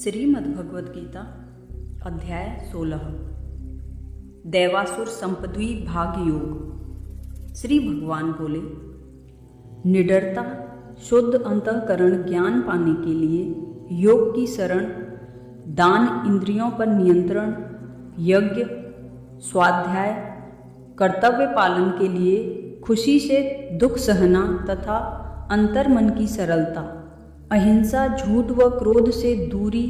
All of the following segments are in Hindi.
श्रीमद्भगवद गीता अध्याय 16 दैवासुर संपद्वी भाग योग। श्री भगवान बोले, निडरता शुद्ध अंतःकरण ज्ञान पाने के लिए योग की शरण, दान, इंद्रियों पर नियंत्रण, यज्ञ, स्वाध्याय, कर्तव्य पालन के लिए खुशी से दुख सहना तथा अंतर्मन की सरलता, अहिंसा, झूठ व क्रोध से दूरी,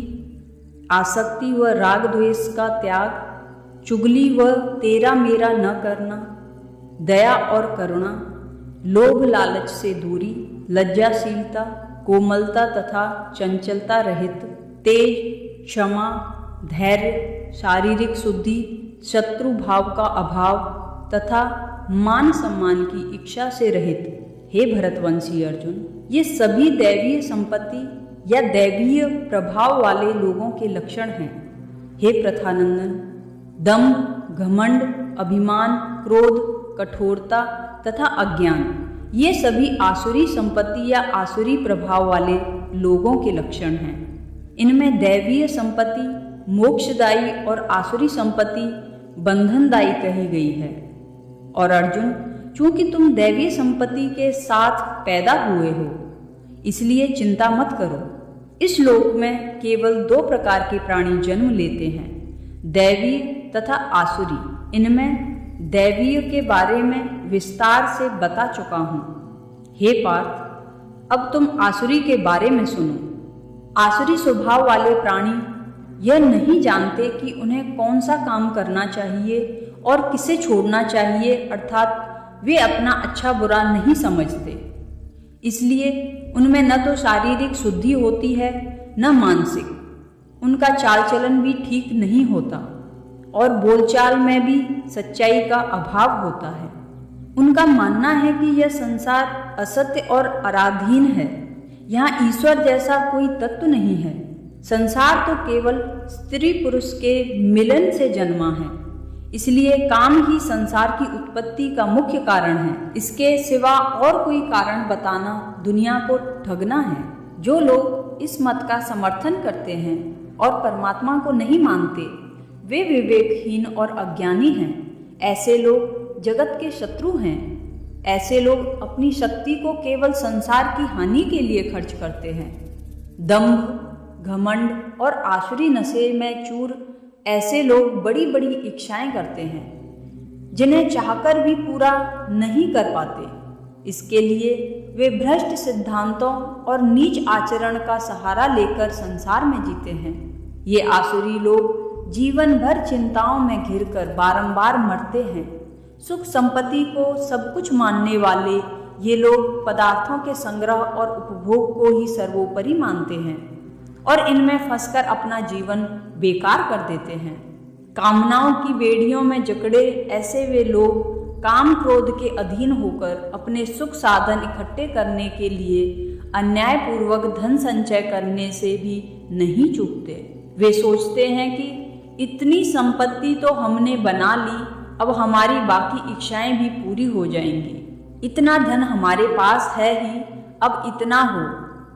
आसक्ति व राग द्वेष का त्याग, चुगली व तेरा मेरा न करना, दया और करुणा, लोभ लालच से दूरी, लज्जाशीलता, कोमलता तथा चंचलता रहित, तेज, क्षमा, धैर्य, शारीरिक शुद्धि, शत्रु भाव का अभाव तथा मान सम्मान की इच्छा से रहित। हे भरतवंशी अर्जुन, ये सभी दैवीय संपत्ति या दैवीय प्रभाव वाले लोगों के लक्षण हैं। हे प्रथानंदन, दंभ, घमंड, अभिमान, क्रोध, कठोरता तथा अज्ञान, ये सभी आसुरी संपत्ति या आसुरी प्रभाव वाले लोगों के लक्षण हैं। इनमें दैवीय संपत्ति मोक्षदायी और आसुरी संपत्ति बंधनदायी कही गई है। और अर्जुन, चूंकि तुम दैवीय संपत्ति के साथ पैदा हुए हो, इसलिए चिंता मत करो। इस लोक में केवल दो प्रकार के प्राणी जन्म लेते हैं, दैवीय तथा आसुरी। इनमें दैवीय के बारे में विस्तार से बता चुका हूं। हे पार्थ, अब तुम आसुरी के बारे में सुनो। आसुरी स्वभाव वाले प्राणी यह नहीं जानते कि उन्हें कौन सा काम करना चाहिए और किसे छोड़ना चाहिए, अर्थात वे अपना अच्छा बुरा नहीं समझते। इसलिए उनमें न तो शारीरिक शुद्धि होती है न मानसिक। उनका चाल चलन भी ठीक नहीं होता और बोलचाल में भी सच्चाई का अभाव होता है। उनका मानना है कि यह संसार असत्य और आराधीन है। यहाँ ईश्वर जैसा कोई तत्व नहीं है। संसार तो केवल स्त्री पुरुष के मिलन से जन्मा है, इसलिए काम ही संसार की उत्पत्ति का मुख्य कारण है। इसके सिवा और कोई कारण बताना दुनिया को ठगना है। जो लोग इस मत का समर्थन करते हैं और परमात्मा को नहीं मानते, वे विवेकहीन और अज्ञानी हैं। ऐसे लोग जगत के शत्रु हैं। ऐसे लोग अपनी शक्ति को केवल संसार की हानि के लिए खर्च करते हैं। दंभ, घमंड और आसुरी नशे में चूर ऐसे लोग बड़ी बड़ी इच्छाएं करते हैं, जिन्हें चाहकर भी पूरा नहीं कर पाते। इसके लिए वे भ्रष्ट सिद्धांतों और नीच आचरण का सहारा लेकर संसार में जीते हैं। ये आसुरी लोग जीवन भर चिंताओं में घिरकर बारंबार मरते हैं। सुख संपत्ति को सब कुछ मानने वाले ये लोग पदार्थों के संग्रह और उपभोग को ही सर्वोपरि मानते हैं और इनमें फंसकर अपना जीवन बेकार कर देते हैं। कामनाओं की बेड़ियों में जकड़े ऐसे वे लोग काम क्रोध के अधीन होकर अपने सुख साधन इकट्ठे करने के लिए अन्यायपूर्वक धन संचय करने से भी नहीं चूकते। वे सोचते हैं कि इतनी संपत्ति तो हमने बना ली, अब हमारी बाकी इच्छाएं भी पूरी हो जाएंगी। इतना धन हमारे पास है ही, अब इतना हो।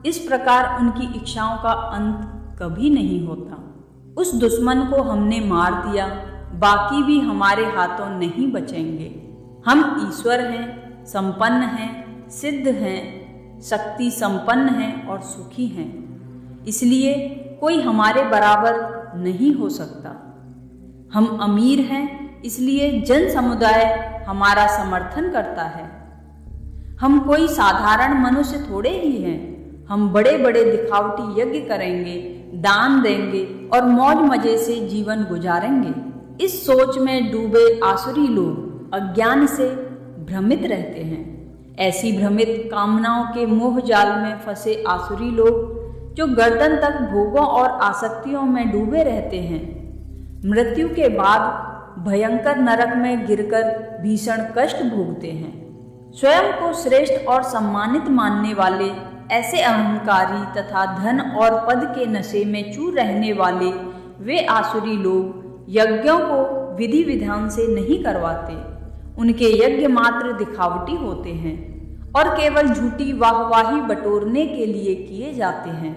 इस प्रकार उनकी इच्छाओं का अंत कभी नहीं होता। उस दुश्मन को हमने मार दिया, बाकी भी हमारे हाथों नहीं बचेंगे। हम ईश्वर हैं, संपन्न हैं, सिद्ध हैं, शक्ति संपन्न हैं और सुखी हैं। इसलिए कोई हमारे बराबर नहीं हो सकता। हम अमीर हैं, इसलिए जन समुदाय हमारा समर्थन करता है। हम कोई साधारण मनुष्य थोड़े ही हैं। हम बड़े बड़े दिखावटी यज्ञ करेंगे, दान देंगे और मौज मजे से जीवन गुजारेंगे। इस सोच में डूबे आसुरी लोग अज्ञान से भ्रमित रहते हैं। ऐसी भ्रमित कामनाओं के मोह जाल में फंसे आसुरी लोग, जो गर्दन तक भोगों और आसक्तियों में डूबे रहते हैं, मृत्यु के बाद भयंकर नरक में गिरकर भीषण कष्ट भोगते हैं। स्वयं को श्रेष्ठ और सम्मानित मानने वाले ऐसे अहंकारी तथा धन और पद के नशे में चूर रहने वाले वे आसुरी लोग यज्ञों को विधि विधान से नहीं करवाते। उनके यज्ञ मात्र दिखावटी होते हैं और केवल झूठी वाहवाही बटोरने के लिए किए जाते हैं।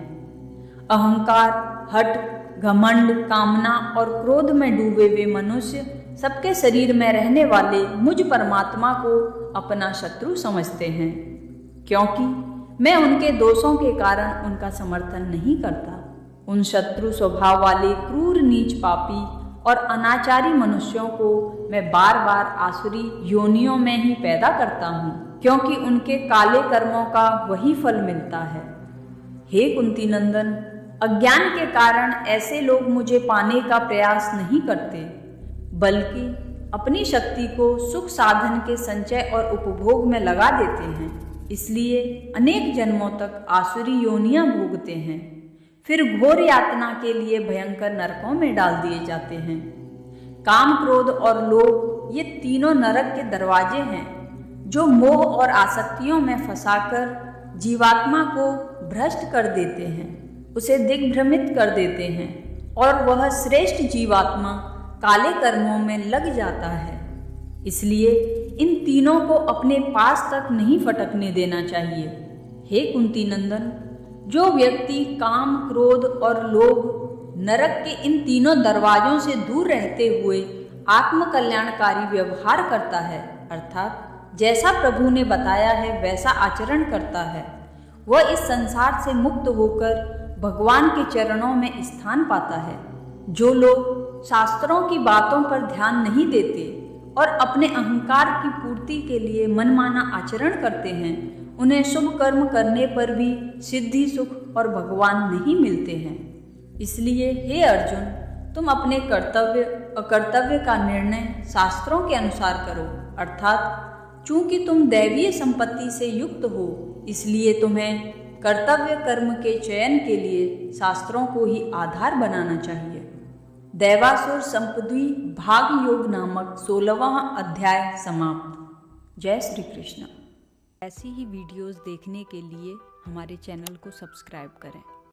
अहंकार, हठ, घमंड, कामना और क्रोध में डूबे हुए मनुष्य सबके शरीर में रहने वाले मुझ परमात्मा को अपना शत्रु समझते हैं, क्योंकि मैं उनके दोषों के कारण उनका समर्थन नहीं करता। उन शत्रु स्वभाव वाले क्रूर, नीच, पापी और अनाचारी मनुष्यों को मैं बार बार आसुरी योनियों में ही पैदा करता हूँ, क्योंकि उनके काले कर्मों का वही फल मिलता है। हे कुंती नंदन, अज्ञान के कारण ऐसे लोग मुझे पाने का प्रयास नहीं करते, बल्कि अपनी शक्ति को सुख साधन के संचय और उपभोग में लगा देते हैं। इसलिए अनेक जन्मों तक आसुरी योनियां भोगते हैं, फिर घोर यातना के लिए भयंकर नरकों में डाल दिए जाते हैं। काम, क्रोध और लोभ ये तीनों नरक के दरवाजे हैं, जो मोह और आसक्तियों में फंसाकर जीवात्मा को भ्रष्ट कर देते हैं, उसे दिग्भ्रमित कर देते हैं और वह श्रेष्ठ जीवात्मा काले कर्मों में लग जाता है। इसलिए इन तीनों को अपने पास तक नहीं फटकने देना चाहिए। हे कुंती नंदन, जो व्यक्ति काम, क्रोध और लोभ नरक के इन तीनों दरवाजों से दूर रहते हुए आत्मकल्याणकारी व्यवहार करता है, अर्थात जैसा प्रभु ने बताया है वैसा आचरण करता है, वह इस संसार से मुक्त होकर भगवान के चरणों में स्थान पाता है। जो लोग शास्त्रों की बातों पर ध्यान नहीं देते और अपने अहंकार की पूर्ति के लिए मनमाना आचरण करते हैं, उन्हें शुभ कर्म करने पर भी सिद्धि, सुख और भगवान नहीं मिलते हैं। इसलिए हे अर्जुन, तुम अपने कर्तव्य अकर्तव्य का निर्णय शास्त्रों के अनुसार करो, अर्थात चूंकि तुम दैवीय संपत्ति से युक्त हो, इसलिए तुम्हें कर्तव्य कर्म के चयन के लिए शास्त्रों को ही आधार बनाना चाहिए। दैवासुर संपद्वी भाग योग नामक 16वां अध्याय समाप्त। जय श्री कृष्ण। ऐसी ही वीडियोस देखने के लिए हमारे चैनल को सब्सक्राइब करें।